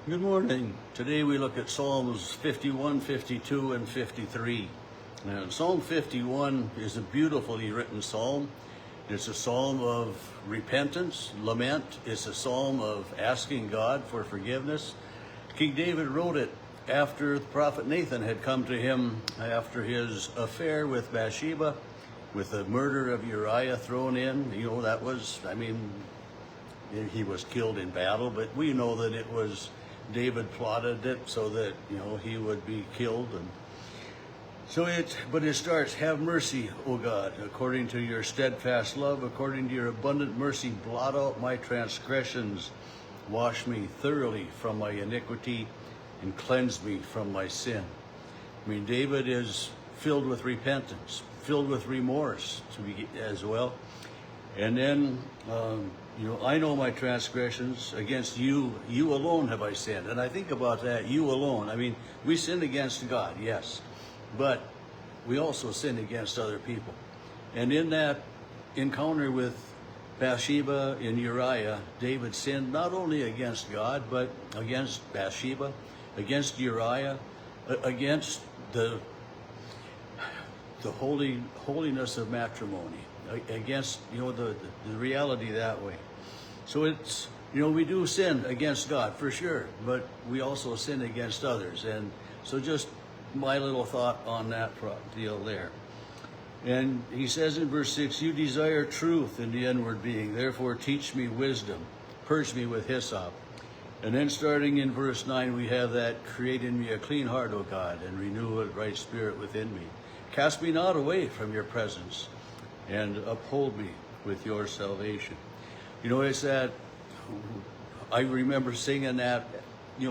Good morning. Today we look at Psalms 51, 52, and 53. Now, Psalm 51 is a beautifully written psalm. It's a psalm of repentance, lament. It's a psalm of asking God for forgiveness. King David wrote it after the prophet Nathan had come to him after his affair with Bathsheba, with the murder of Uriah thrown in. That was, he was killed in battle, but we know that it was David plotted it so that, he would be killed. And so it starts, have mercy, O God, according to your steadfast love, according to your abundant mercy, blot out my transgressions, wash me thoroughly from my iniquity, and cleanse me from my sin. David is filled with repentance, filled with remorse as well. And then, I know my transgressions against you. You alone have I sinned. And I think about that, you alone. We sin against God, yes. But we also sin against other people. And in that encounter with Bathsheba and Uriah, David sinned not only against God, but against Bathsheba, against Uriah, against the holiness of matrimony, against the reality that way. So it's we do sin against God for sure, but we also sin against others. And so just my little thought on that deal there. And he says in verse 6, you desire truth in the inward being, therefore teach me wisdom, purge me with hyssop. And then starting in verse 9, we have that, create in me a clean heart, O God, and renew a right spirit within me. Cast me not away from your presence, and uphold me with your salvation. It's that, I remember singing that,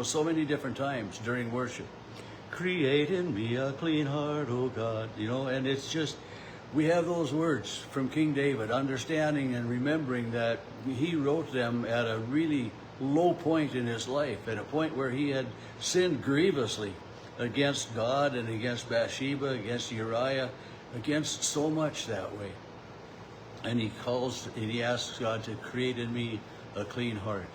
so many different times during worship. Create in me a clean heart, O God. And it's just, we have those words from King David, understanding and remembering that he wrote them at a really low point in his life, at a point where he had sinned grievously against God and against Bathsheba, against Uriah, against so much that way. And he asks God to create in me a clean heart.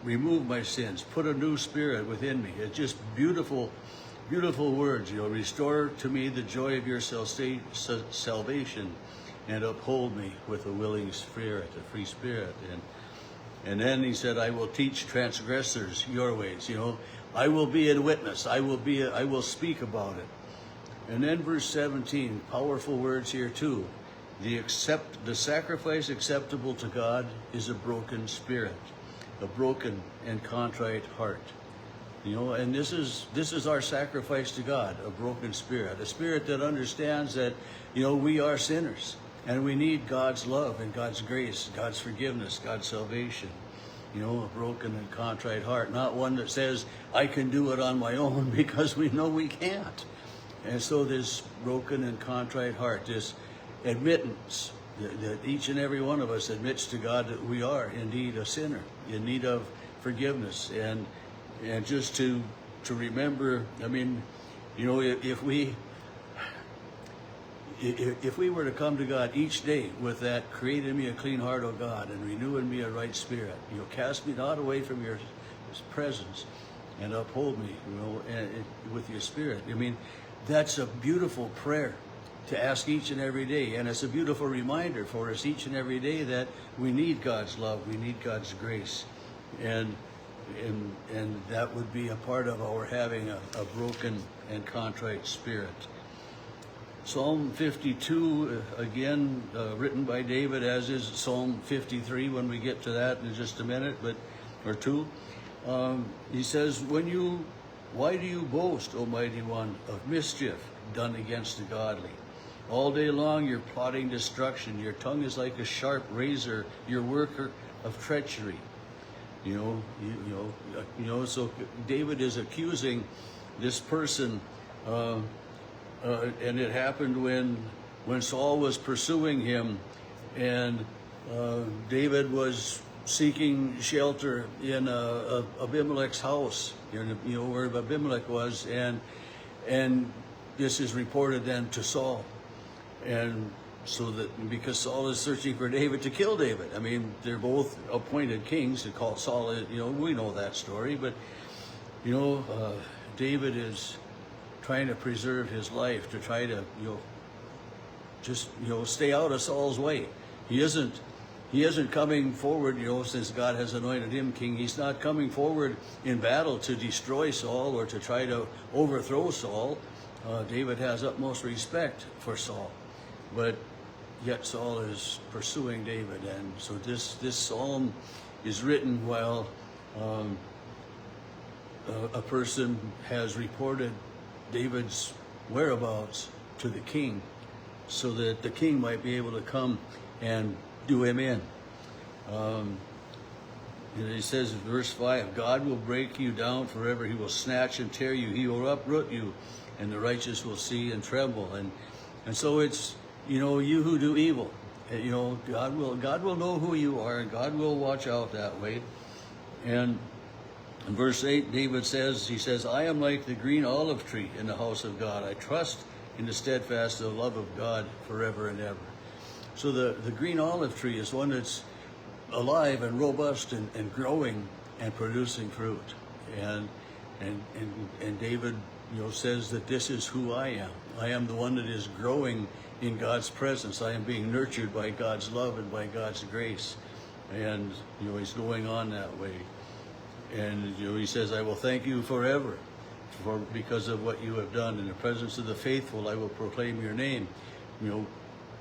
Remove my sins, put a new spirit within me. It's just beautiful, beautiful words. Restore to me the joy of your salvation, and uphold me with a willing spirit, a free spirit. And then he said, I will teach transgressors your ways. I will be a witness. I will speak about it. And then verse 17, powerful words here too. The sacrifice acceptable to God is a broken spirit, a broken and contrite heart. And this is our sacrifice to God, a broken spirit, a spirit that understands that, we are sinners and we need God's love and God's grace, God's forgiveness, God's salvation. A broken and contrite heart, not one that says, I can do it on my own, because we know we can't. And so this broken and contrite heart, this admittance that each and every one of us admits to God that we are indeed a sinner, in need of forgiveness. And just to remember, if we were to come to God each day with that, create in me a clean heart, O God, and renew in me a right spirit, cast me not away from your presence, and uphold me, with your spirit. That's a beautiful prayer to ask each and every day. And it's a beautiful reminder for us each and every day that we need God's love, we need God's grace. And that would be a part of our having a broken and contrite spirit. Psalm 52, again, written by David, as is Psalm 53 when we get to that in just a minute, or two. He says, why do you boast, O mighty one, of mischief done against the godly? All day long you're plotting destruction. Your tongue is like a sharp razor, your worker of treachery. So David is accusing this person, and it happened when Saul was pursuing him, and David was seeking shelter in Abimelech's house, where Abimelech was, and this is reported then to Saul. And so that because Saul is searching for David to kill David. I mean, they're both appointed kings. To call Saul, we know that story, but David is trying to preserve his life, to try to just stay out of Saul's way. He isn't coming forward, since God has anointed him king. He's not coming forward in battle to destroy Saul or to try to overthrow Saul. David has utmost respect for Saul, but yet Saul is pursuing David. And so this psalm is written while a person has reported David's whereabouts to the king, so that the king might be able to come and do him in. He says in verse 5, God will break you down forever. He will snatch and tear you. He will uproot you, and the righteous will see and tremble. And so it's, you who do evil, God will know who you are, and God will watch out that way. And in verse 8, David says, I am like the green olive tree in the house of God. I trust in the steadfast love of God forever and ever. So the green olive tree is one that's alive and robust and growing and producing fruit. And David, says that this is who I am. I am the one that is growing in God's presence. I am being nurtured by God's love and by God's grace. And, he's going on that way. And, he says, I will thank you forever because of what you have done. In the presence of the faithful, I will proclaim your name.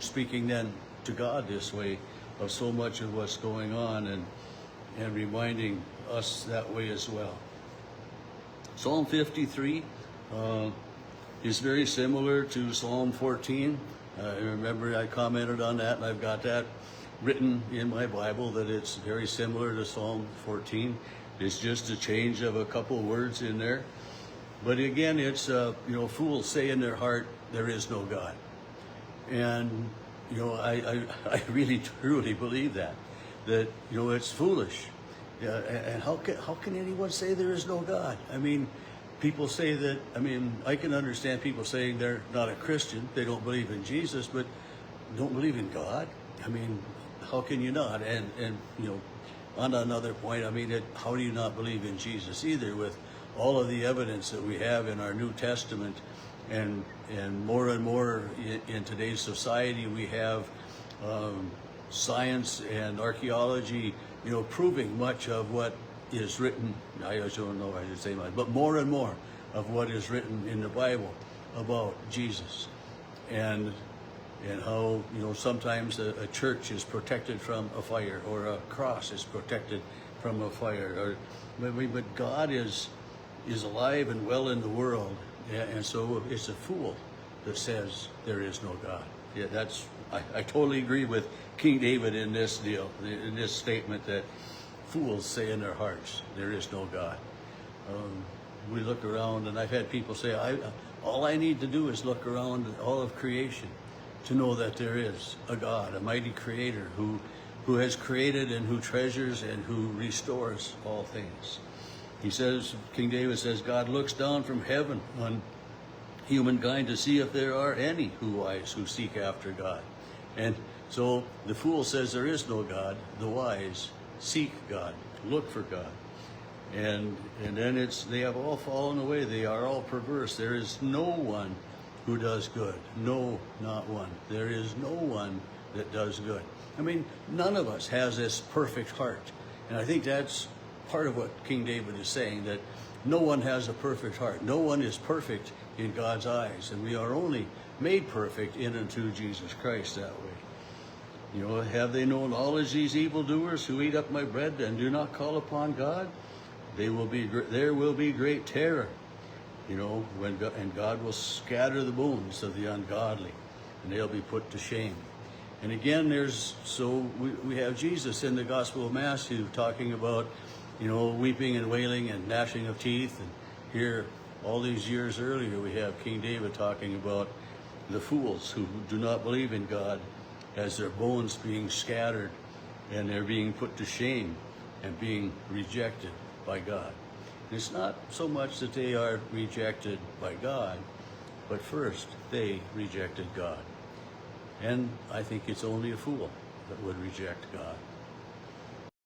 Speaking then to God this way of so much of what's going on, and reminding us that way as well. Psalm 53 is very similar to Psalm 14. Remember I commented on that, and I've got that written in my Bible, that it's very similar to Psalm 14. It's just a change of a couple words in there. But again, it's, fools say in their heart, there is no God. And, I really, truly believe that it's foolish. Yeah, and how can anyone say there is no God? I mean, people say that, I can understand people saying they're not a Christian, they don't believe in Jesus, but don't believe in God? How can you not? And on another point, how do you not believe in Jesus either, with all of the evidence that we have in our New Testament, and more in today's society, we have science and archaeology, proving much of what is written. I don't know if I should say much, but more and more of what is written in the Bible about Jesus, and how sometimes a church is protected from a fire, or a cross is protected from a fire, but God is alive and well in the world, and so it's a fool that says there is no God. Yeah, I totally agree with King David in this deal, in this statement, that fools say in their hearts there is no God. We look around, and I've had people say, all I need to do is look around at all of creation to know that there is a God, a mighty creator who has created and who treasures and who restores all things. He says, King David says, God looks down from heaven on humankind to see if there are any who seek after God. And so the fool says there is no God. The wise seek God, look for God. And then they have all fallen away. They are all perverse. There is no one who does good. No, not one. There is no one that does good. None of us has this perfect heart. And I think that's part of what King David is saying, that no one has a perfect heart. No one is perfect in God's eyes. And we are only made perfect in and through Jesus Christ that way. Have they no knowledge, these evildoers who eat up my bread and do not call upon God? There will be great terror. And God will scatter the bones of the ungodly, and they'll be put to shame. And again, we have Jesus in the Gospel of Matthew talking about, weeping and wailing and gnashing of teeth. And here, all these years earlier, we have King David talking about the fools who do not believe in God, as their bones being scattered, and they're being put to shame and being rejected by God. It's not so much that they are rejected by God, but first they rejected God. And I think it's only a fool that would reject God.